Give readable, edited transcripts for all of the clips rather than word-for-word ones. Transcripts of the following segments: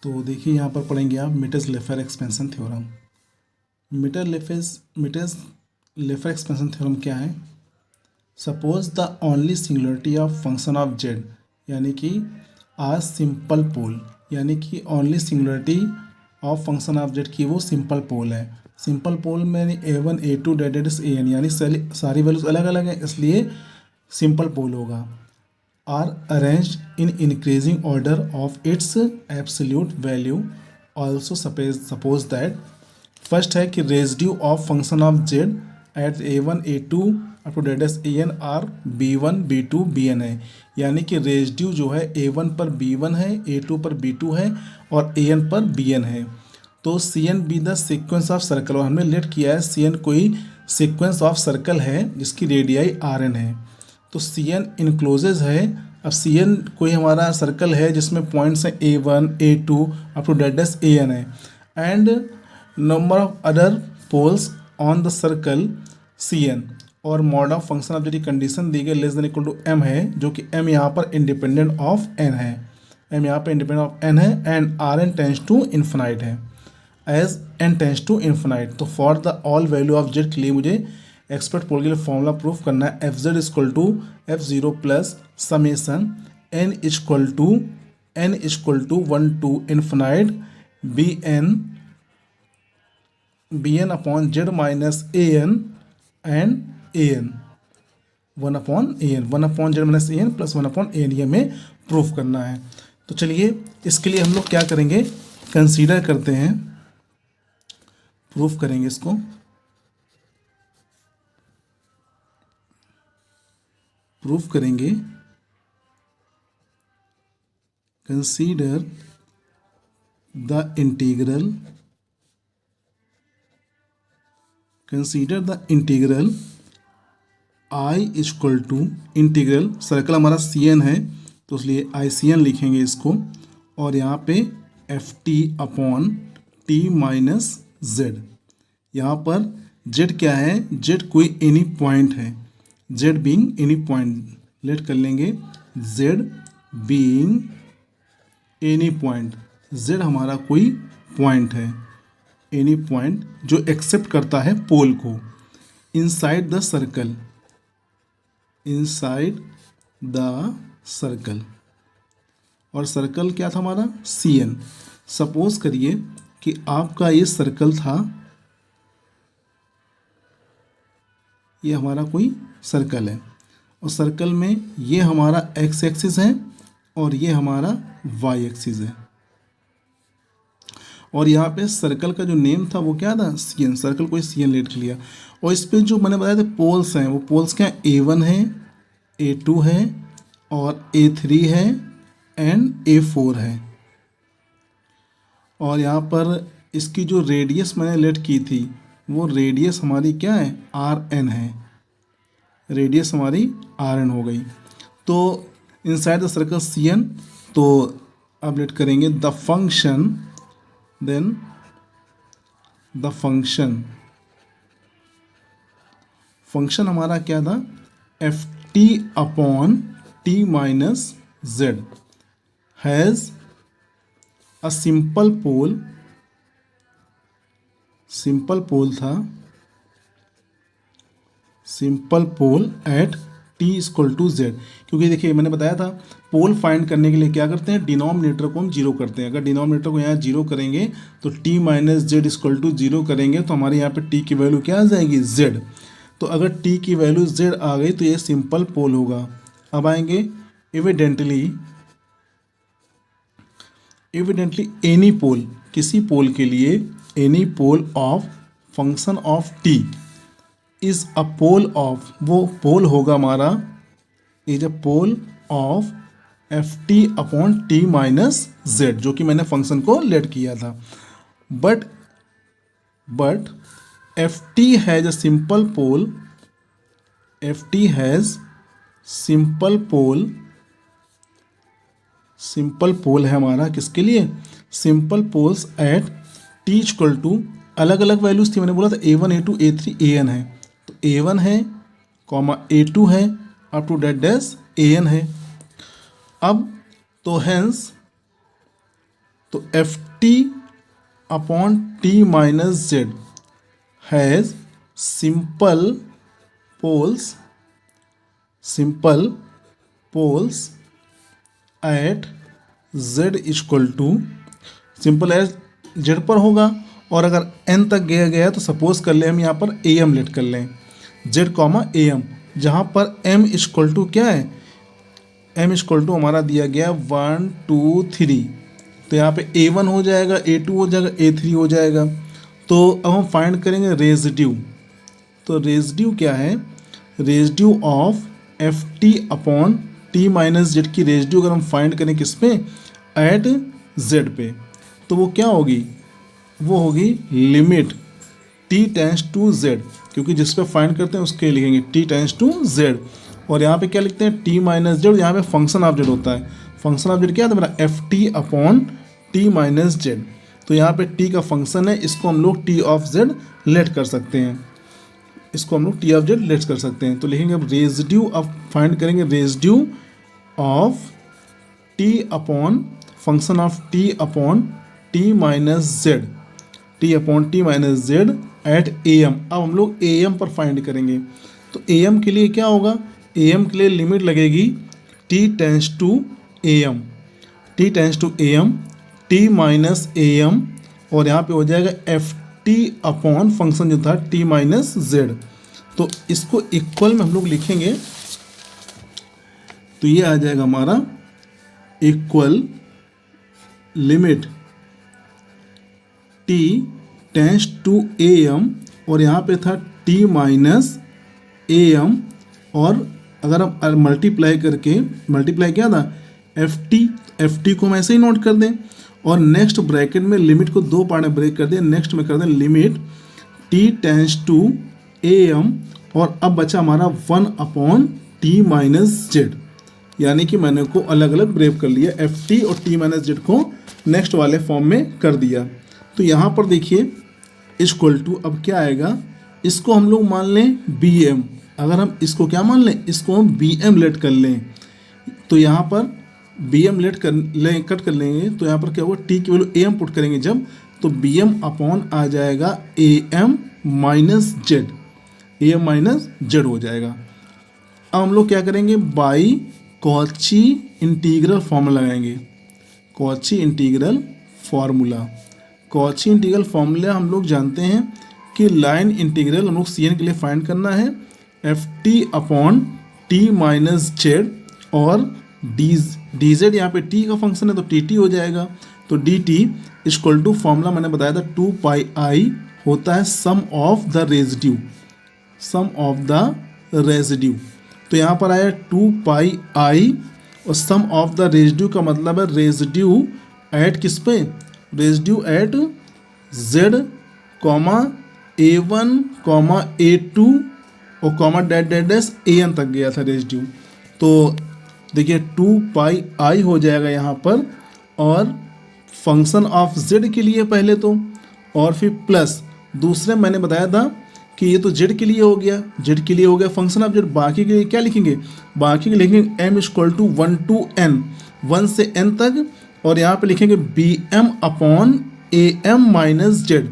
तो देखिए यहाँ पर पढ़ेंगे आप मीटर्स-लेफेर एक्सपेंशन थ्योरम। मीटर्स-लेफेर एक्सपेंशन थ्योरम क्या है? Suppose the only singularity of function of Z, यानी कि आ सिंपल पोल, यानी कि only singularity of function of Z की वो सिंपल पोल है। सिंपल पोल में a1 a2 date is an, यानी सारी वैल्यूज अलग अलग हैं, इसलिए सिंपल पोल होगा। Are arranged in increasing order of its absolute value. Also suppose that first है कि residue of function of Z at a1 a2 up to date is an are b1 b2 bn है, यानी कि residue जो है a1 पर b1 है, a2 पर b2 है और an पर bn है। तो cn be the sequence of circle, और हमने लेट किया है cn कोई सीक्वेंस ऑफ सर्कल है जिसकी रेडियाई rn है। तो cn इनक्लोजेज है। अब cn कोई हमारा सर्कल है जिसमें पॉइंट्स हैं a1 a2 up to date is an है, and number of other poles on the circle cn, और mod of function of Z condition दी गई less than equal to m है, जो कि m यहाँ पर इंडिपेंडेंट ऑफ n है, m यहाँ पर इंडिपेंडेंट ऑफ n है, and rn tends to infinite है as n tends to infinite. तो for the all value of Z के लिए मुझे एक्सपर्ट पोल के लिए फॉर्मूला प्रूफ करना है। F Z equal to f0 plus summation n equal to 1 to infinite bn upon Z minus an and an 1 upon Z minus an plus 1 upon an, ये हमें proof करना है। तो चलिए इसके लिए हम लोग क्या करेंगे, कंसीडर करते हैं, प्रूफ करेंगे इसको। प्रूफ करेंगे, consider the integral I equal to integral, circle हमारा cn है तो इसलिए ICN लिखेंगे इसको, और यहाँ पे ft upon t minus Z. यहाँ पर z क्या है, z कोई एनी पॉइंट है, z being any point, let कर लेंगे z being any point, z हमारा कोई पॉइंट है, एनी पॉइंट जो एक्सेप्ट करता है पोल को इनसाइड द सर्कल, और सर्कल क्या था हमारा cn। सपोज करिए कि आपका ये सर्कल था, ये हमारा कोई सर्कल है, और सर्कल में ये हमारा x एक्सिस है और ये हमारा y एक्सिस है, और यहाँ पे सर्कल का जो नेम था वो क्या था, cn। सर्कल कोई cn लेट कर लिया, और इस पे जो मैंने बताया था पोल्स हैं, वो पोल्स क्या है, a1 है, a2 है और a3 है एंड a4 है। और यहाँ पर इसकी जो रेडियस मैंने लेट की थी वो रेडियस हमारी क्या है, rn है, रेडियस हमारी rn हो गई। तो इनसाइड द सर्कल cn, तो अब लेट करेंगे the function, then the function हमारा क्या था, ft upon t minus Z has a simple pole at t equal to Z. क्योंकि देखिए मैंने बताया था पोल फाइंड करने के लिए क्या करते हैं, डिनोमिनेटर को हम जीरो करते हैं। अगर डिनोमिनेटर को यहाँ जीरो करेंगे तो t minus Z equal to zero करेंगे तो हमारे यहाँ पे t की वैल्यू क्या आ जाएगी, z। तो अगर t की वैल्यू z आ गई तो ये सिंपल पोल होगा। अब आएंगे एविडेंटली एनी पोल, किसी पोल के लिए any pole of function of t is a pole of, वो पोल होगा हमारा, is a pole of ft upon t minus Z, जो कि मैंने फंक्शन को लेट किया था। But ft has a simple pole, simple pole है हमारा किसके लिए, simple poles at t equal to, अलग अलग वैल्यूज थी, मैंने बोला था a1 a2 a3 an है, तो a1 है कॉमा a2 है up to date dash an है। अब तो हेंस तो F T upon T minus Z has simple poles at z equal to, simple as z पर होगा, और अगर n तक गया गया तो सपोज कर लें हम यहाँ पर am लेट कर लें, z कॉमा am, जहाँ पर m इक्वल टू क्या है, m इक्वल टू हमारा दिया गया 1 2 3, तो यहाँ पे a1 हो जाएगा, a2 हो जाएगा, a3 हो जाएगा। तो अब हम फाइंड करेंगे रेजिड्यू। तो रेजिड्यू क्या है, residue of F T upon T minus Z की रेजिड्यू अगर हम फाइंड करें किस पे, एट जेड पे, तो वो क्या होगी, वो होगी limit T tends to Z, क्योंकि जिस पे फाइंड करते हैं उसके लिखेंगे टी टेंस टू जेड, और यहाँ पे क्या लिखते हैं टी माइनस जेड, यहाँ पे फंक्शन ऑफ जेड होता है। फंक्शन ऑफ जेड क्या है मेरा, F T upon T minus Z. तो यहाँ पे टी का फंक्शन है, इसको हम लोग टी ऑफ जेड लेट कर सकते हैं, इसको हम लोग टी ऑफ जेड लेट कर सकते हैं। तो लिखेंगे अब रेजिड्यू, अब फाइंड करेंगे residue of T upon function of T upon T minus Z, T upon T minus Z at A M. अब हम लोग ए एम पर फाइंड करेंगे। तो ए एम के लिए क्या होगा, ए एम के लिए लिमिट लगेगी T tends to A M, T tends to A M, T minus A M, और यहाँ पे हो जाएगा एफ टी अपॉन फंक्शन जो था टी माइनस जेड। तो इसको इक्वल में हम लोग लिखेंगे, तो ये आ जाएगा हमारा equal limit T tends to A M, और यहाँ पे था टी माइनस ए एम, और अगर हम मल्टीप्लाई क्या था एफ टी को हम ऐसे ही नोट कर दें, और नेक्स्ट ब्रैकेट में लिमिट को दो पार्ट में ब्रेक कर दें, नेक्स्ट में कर दें limit T tends to A M, और अब बचा हमारा 1 अपॉन टी माइनस जेड, यानी कि मैंने को अलग अलग ब्रेक कर लिया, एफ टी और टी माइनस जेड को नेक्स्ट वाले फॉर्म में कर दिया। तो यहाँ पर देखिए इक्वल टू, अब क्या आएगा, इसको हम लोग मान लें बी एम, अगर हम इसको क्या मान लें, इसको हम बी एम लेट कर लें, तो यहाँ पर बी एम लेट कर लें, कट कर लेंगे, तो यहाँ पर क्या होगा, टी की वैल्यू ए एम पुट करेंगे जब, तो बी एम अपॉन आ जाएगा A M minus Z, A M minus Z हो जाएगा। अब हम लोग क्या करेंगे, बाई कॉची इंटीग्रल फार्मूला लगाएंगे, कॉची इंटीग्रल फार्मूला हम लोग जानते हैं कि लाइन इंटीग्रल हम लोग सी एन के लिए फाइंड करना है, F T upon T minus Z, और डी जेड यहाँ पे टी का फंक्शन है तो टी टी हो जाएगा। तो D T equal to formula मैंने बताया था 2 पाई आई होता है सम ऑफ द रेजिड्यू, तो यहाँ पर आया 2 पाई आई, और सम ऑफ द रेजिड्यू का मतलब है रेजिड्यू एट किस पे, residue at Z comma A one comma A two और comma dot dot dash A N तक गया था रेजिड्यू। तो देखिए 2 पाई आई हो जाएगा यहाँ पर, और फंक्शन ऑफ जेड के लिए पहले तो, और फिर प्लस दूसरे मैंने बताया था कि ये तो जेड के लिए हो गया, फंक्शन ऑफ जेड, बाकी के लिए क्या लिखेंगे, बाकी के लिखेंगे M equal to 1 to n, 1 से n तक, और यहाँ पे लिखेंगे B M upon A M minus Z,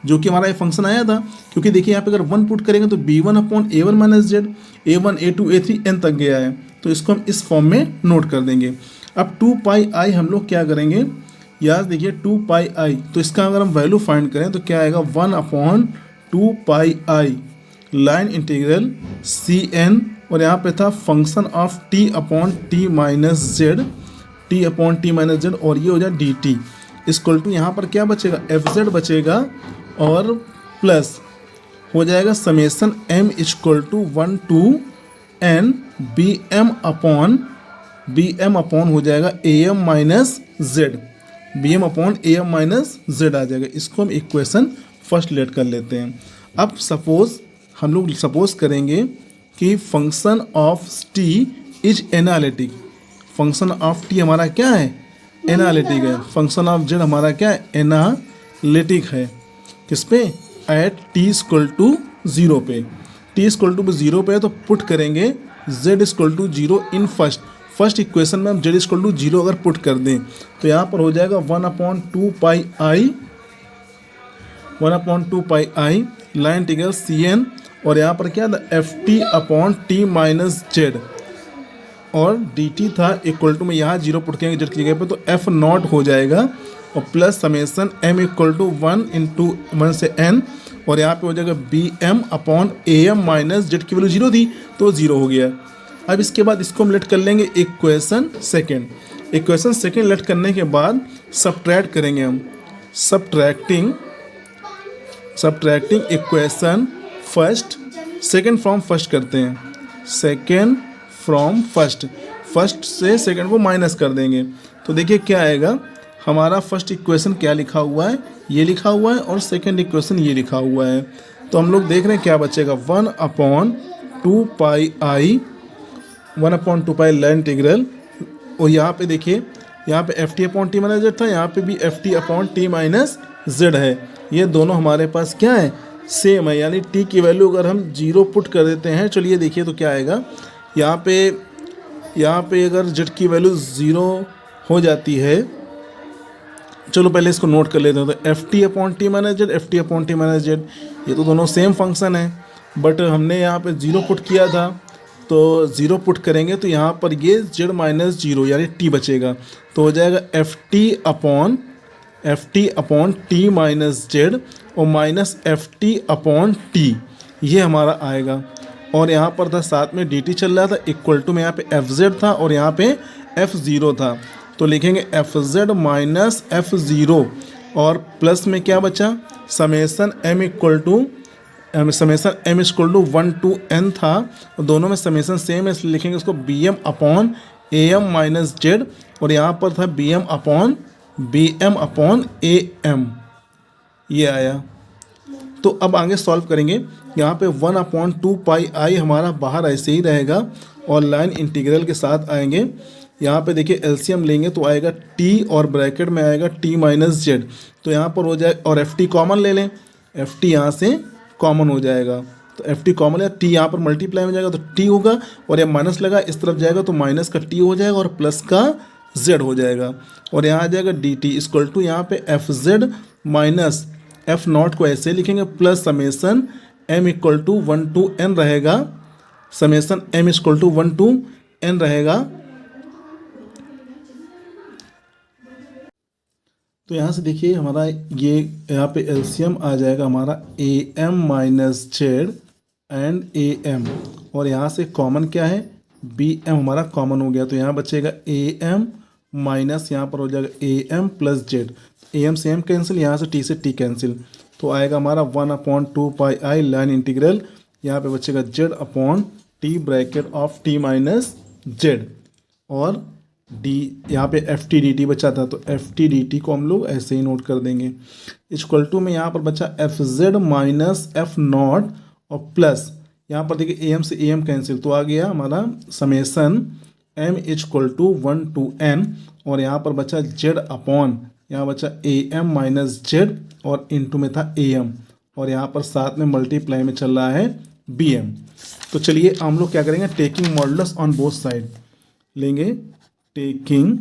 जो कि हमारा ये फंक्शन आया था, क्योंकि देखिए यहाँ पे अगर 1 पुट करेंगे तो b1 upon a1 minus Z, a1 a2 a3 n तक गया है, तो इसको हम इस फॉर्म में नोट कर देंगे। अब 2 पाई आई हम लोग क्या करेंगे, याद देखिए 2 पाई आई, तो इसका अगर हम वैल्यू फाइंड करें तो क्या आएगा, 1 अपॉन 2 पाई आई लाइन इंटीग्रल सी एन, और यहाँ पे था function of T upon T minus Z, T upon T minus Z, और ये हो जाए डी टी इक्वल टू, यहाँ पर क्या बचेगा, एफ जेड बचेगा, और प्लस हो जाएगा summation m equal to 1 to n B M upon हो जाएगा A M minus Z, B M upon A M minus Z आ जाएगा। इसको हम इक्वेशन फर्स्ट लेट कर लेते हैं। अब हम लोग सपोज करेंगे कि function of T is analytic, function of T हमारा क्या है, एनालिटिक है, फंक्शन ऑफ जेड हमारा क्या है, एनालिटिक है, किस पे, एट टी इक्वल टू 0 पे, टी इक्वल टू 0 पे है तो पुट करेंगे z equal to 0 in first equation में हम जेड इक्वल टू 0 अगर पुट कर दें तो यहाँ पर हो जाएगा 1/2 पाई लाइन इंटीग्रल सी एन, और यहाँ पर क्या था FT/T माइनस जेड, और dt था इक्वल टू में यहाँ 0 पुट करेंगे जेड की जगह पे तो F0 हो जाएगा, और plus summation m equal to 1 से n, और यहाँ पे हो जाएगा BM/AM माइनस जेड की वैल्यू 0 थी तो 0 हो गया। अब इसके बाद इसको हम लेट कर लेंगे इक्वेशन सेकेंड लेट करने के बाद सब्ट्रैक्ट करेंगे हम, subtracting equation second from first करते हैं, सेकेंड फ्रॉम फर्स्ट से सेकेंड को माइनस कर देंगे तो देखिए क्या आएगा। हमारा फर्स्ट इक्वेशन क्या लिखा हुआ है, ये लिखा हुआ है, और सेकेंड इक्वेशन ये लिखा हुआ है। तो हम लोग देख रहे हैं क्या बचेगा, 1/2 पाई लाइन इंटीग्रल, और यहाँ पे देखिए यहाँ पे FT/T माइनस जेड था, यहाँ पे भी FT/T माइनस जेड है। ये दोनों हमारे पास क्या है, सेम है, यानी t की वैल्यू अगर हम 0 पुट कर देते हैं, चलिए देखिए तो क्या आएगा। यहाँ पे अगर z की वैल्यू 0 हो जाती है, चलो पहले इसको नोट कर लेते हैं। तो FT/T माइनस जेड, ये तो दोनों सेम फंक्शन है, बट हमने यहाँ पे 0 पुट किया था, तो 0 पुट करेंगे तो यहाँ पर ये z माइनस 0 यानी t बचेगा, तो हो जाएगा FT/T माइनस जेड और माइनस FT/T, ये हमारा आएगा। और यहाँ पर था साथ में dt चल रहा था, इक्वल टू में यहाँ पे FZ था और यहाँ पे F0 था, तो लिखेंगे FZ माइनस F0, और प्लस में क्या बचा, summation m equal to 1 to n था, और दोनों में समेसन सेम है, इसलिए लिखेंगे उसको BM/AM माइनस जेड, और यहाँ पर था BM/AM, ये आया। तो अब आगे सॉल्व करेंगे, यहाँ पे 1/2 पाई आई हमारा बाहर ऐसे ही रहेगा और लाइन इंटीग्रल के साथ आएंगे। यहाँ पे देखिए एलसीएम लेंगे तो आएगा t, और ब्रैकेट में आएगा t माइनस जेड, तो यहाँ पर हो जाए, और FT कॉमन ले लें, FT यहाँ से कॉमन हो जाएगा, तो FT कॉमन है, t यहाँ पर मल्टीप्लाई हो जाएगा तो t होगा, और यह माइनस लगा इस तरफ जाएगा तो माइनस का t हो जाएगा और प्लस का z हो जाएगा, और यहाँ आ जाएगा dt इक्वल टू यहाँ पे FZ माइनस F0 को ऐसे लिखेंगे, plus summation m equal to 1 to n रहेगा, summation m equal to 1 to n रहेगा। तो यहाँ से देखिए हमारा ये यहाँ पे एलसीएम आ जाएगा हमारा AM minus Z and AM, और यहाँ से कॉमन क्या है, BM हमारा कॉमन हो गया, तो यहाँ बचेगा AM माइनस यहाँ पर हो जाएगा AM प्लस जेड, AM से M कैंसिल, यहाँ से T से T कैंसिल, तो आएगा हमारा 1/2 पाई आई लाइन इंटीग्रल, यहाँ पे बचेगा Z/T bracket of T minus Z, और d यहाँ पे FT/dt बचा था, तो FT/dt को हम लोग ऐसे ही नोट कर देंगे, इक्वल टू में यहाँ पर बचा FZ माइनस F0, और प्लस यहाँ पर देखिए AM से AM कैंसिल, तो आ गया हमारा summation m equal to 1 to n, और यहाँ पर बचा Z/, यहाँ बचा AM माइनस जेड, और इनटू में था AM, और यहाँ पर साथ में मल्टीप्लाई में चल रहा है BM। तो चलिए हम लोग क्या करेंगे, taking modulus on both side लेंगे, टेकिंग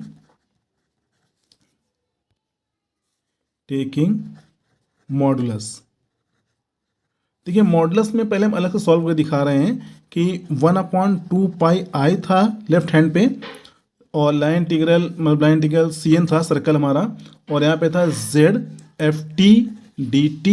मॉडुलस। देखिए मॉडुलस में पहले हम अलग से सॉल्व करके दिखा रहे हैं कि 1/2 पाई आई था लेफ्ट हैंड पे, और लाइन इंटीग्रल CN था सर्कल हमारा, और यहाँ पे था ZFT/dt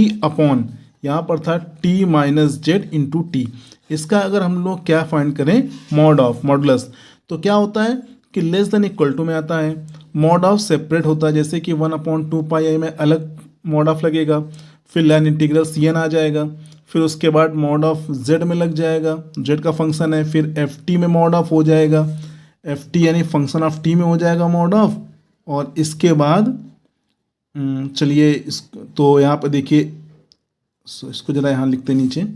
यहाँ पर था T minus Z into T। इसका अगर हम लोग क्या फाइंड करें, मॉडुलस, तो क्या होता है कि लेस देन इक्वल टू में आता है, मॉड ऑफ सेपरेट होता है, जैसे कि 1/2 पाई आई में अलग मॉड ऑफ लगेगा, फिर लाइन इंटीग्रल CN आ जाएगा, फिर उसके बाद मॉड ऑफ Z में लग जाएगा, Z का फंक्शन है, फिर FT में मॉड ऑफ हो जाएगा, FT यानी फंक्शन ऑफ T में हो जाएगा मॉड ऑफ, और इसके बाद चलिए तो यहाँ पर देखिए इसको जरा यहाँ लिखते नीचे,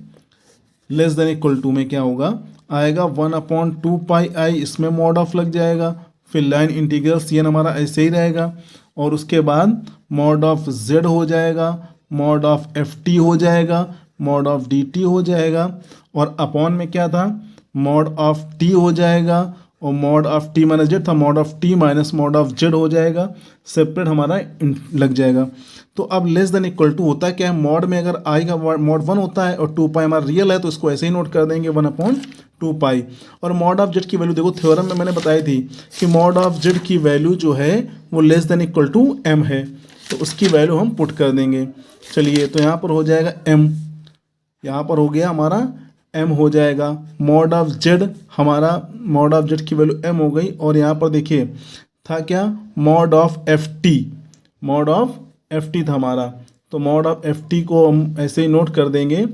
लेस देन इक्वल टू में क्या होगा, आएगा 1/2 पाई आई, इसमें मॉड ऑफ लग जाएगा, फिर लाइन इंटीग्रल CN हमारा ऐसे ही रहेगा, और उसके बाद मॉड ऑफ Z हो जाएगा, मॉड ऑफ FT हो जाएगा, मॉड ऑफ DT हो जाएगा, और अपॉन में क्या था, मॉड ऑफ T हो जाएगा, और mod of T minus Z था, mod of T minus mod of Z हो जाएगा, सेपरेट हमारा लग जाएगा। तो अब लेस देन इक्वल टू होता क्या है, मॉड में अगर आई का मॉड 1 होता है और 2 पाई हमारा रियल है तो इसको ऐसे ही नोट कर देंगे 1/2 पाई। और मॉड ऑफ जेड की वैल्यू देखो थ्योरम में मैंने बताई थी कि मॉड ऑफ जेड की वैल्यू जो है वो less than equal to M है, तो उसकी वैल्यू हम पुट कर देंगे। चलिए तो यहाँ पर हो जाएगा एम, यहाँ पर हो गया हमारा एम हो जाएगा। मॉड ऑफ जेड हमारा मॉड ऑफ जेड की वैल्यू एम हो गई। और यहाँ पर देखिए था क्या, mod of F T, mod of F T था हमारा, तो मॉड ऑफ एफ टी को हम ऐसे ही नोट कर देंगे,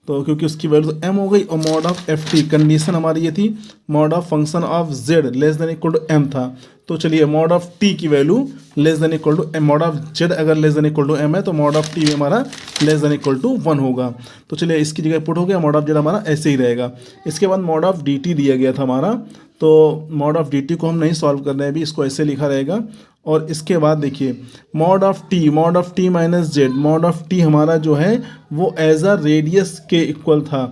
तो क्योंकि उसकी वैल्यू तो एम हो गई। और mod of F T condition हमारी ये थी, mod of function of Z less than equal to M था, तो चलिए मॉड ऑफ टी की value less than equal to M, mod of Z अगर less than equal to M है तो मॉड ऑफ टी हमारा लेस देन इक्वल टू 1 होगा। तो चलिए इसकी जगह पुट हो गया, मॉड ऑफ जेड हमारा ऐसे ही रहेगा। इसके बाद मॉड ऑफ डी टी दिया गया था हमारा, तो मॉड ऑफ डी टी को हम नहीं सॉल्व कर रहे हैं अभी, इसको ऐसे लिखा रहेगा। और इसके बाद देखिए mod of T minus Z, mod of T हमारा जो है वो एज अ रेडियस के इक्वल था,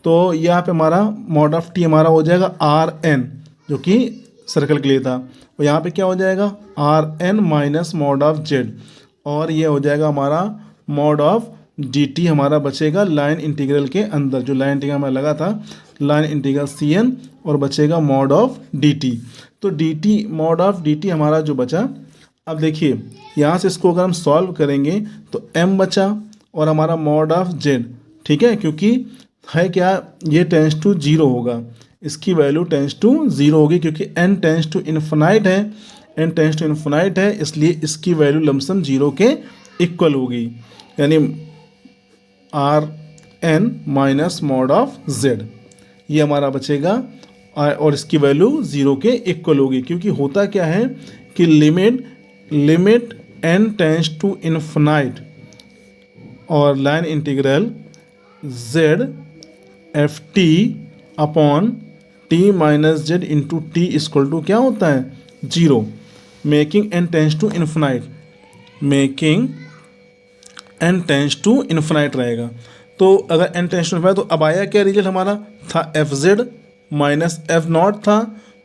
तो यहाँ पे हमारा मॉड ऑफ टी हमारा हो जाएगा आर एन, जो कि सर्कल के लिए था। और यहाँ पे क्या हो जाएगा R N minus mod of Z, और ये हो जाएगा हमारा मॉड ऑफ डी टी हमारा बचेगा लाइन इंटीग्रल के अंदर, जो लाइन इंटीग्रल हमारा लगा था लाइन इंटीग्रल सी एन, और बचेगा मॉड ऑफ डी टी। तो D T mod of D T हमारा जो बचा, अब देखिए यहाँ से इसको अगर हम सॉल्व करेंगे तो m बचा और हमारा मॉड ऑफ z, ठीक है, क्योंकि है क्या ये टेंस टू 0 होगा, इसकी वैल्यू टेंस टू 0 होगी, क्योंकि n टेंस टू इन्फिनाइट है, n टेंस टू इन्फिनाइट है, इसलिए इसकी वैल्यू लमसम 0 के इक्वल होगी, यानी R N minus mod of z ये हमारा बचेगा, और इसकी वैल्यू 0 के इक्वल होगी। क्योंकि होता क्या है कि limit n tends to infinite और line integral z F T upon T minus Z into T equal to क्या होता है 0, making n tends to infinite, making n tends to infinite रहेगा। तो अगर n टेंस टू इन्फिनाइट, तो अब आया क्या रिजल्ट हमारा था F Z minus F naught था,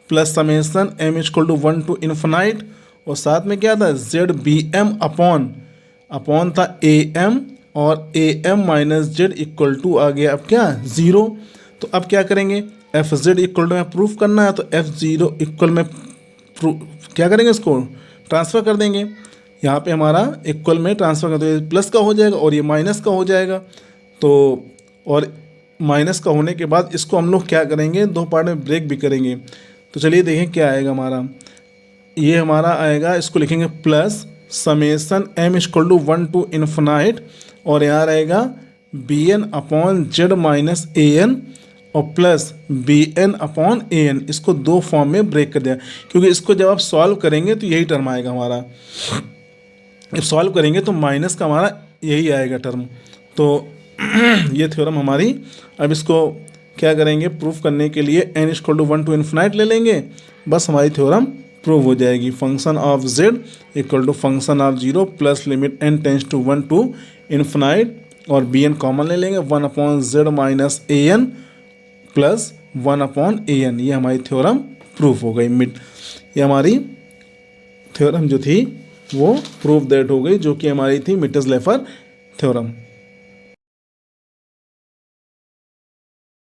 plus summation m equal to 1 to infinite, और साथ में क्या था जेड बी एम अपॉन था ए एम, और A M minus Z equal to आ गया अब क्या 0। तो अब क्या करेंगे, एफ जेड इक्वल टू में प्रूफ करना है, तो एफ जीरो इक्वल में क्या करेंगे, इसको ट्रांसफ़र कर देंगे, यहाँ पे हमारा इक्वल में ट्रांसफ़र कर देंगे, प्लस का हो जाएगा और ये माइनस का हो जाएगा। तो और माइनस का होने के बाद इसको हम लोग क्या करेंगे, 2 पार्ट में ब्रेक भी करेंगे। तो चलिए देखें क्या आएगा हमारा, ये हमारा आएगा, इसको लिखेंगे plus summation m equal to 1 to infinite, और यहाँ रहेगा B N upon Z minus A N, और plus B N upon A N, इसको 2 फॉर्म में ब्रेक कर दिया, क्योंकि इसको जब आप सॉल्व करेंगे तो यही टर्म आएगा हमारा, जब सॉल्व करेंगे तो माइनस का हमारा यही आएगा टर्म। तो ये थ्योरम हमारी, अब इसको क्या करेंगे प्रूफ करने के लिए n equal to 1 to infinite ले लेंगे, बस हमारी थ्योरम प्रूव हो जाएगी। Function of z equal to function of 0 plus limit n tends to 1 to infinite, और बी एन कॉमन ले लेंगे 1 upon Z minus A N plus 1 upon A N, ये हमारी थ्योरम प्रूफ हो गई। ये हमारी थ्योरम जो थी वो प्रूफ दैट हो गई, जो कि हमारी थी मिटज लेफर थ्योरम।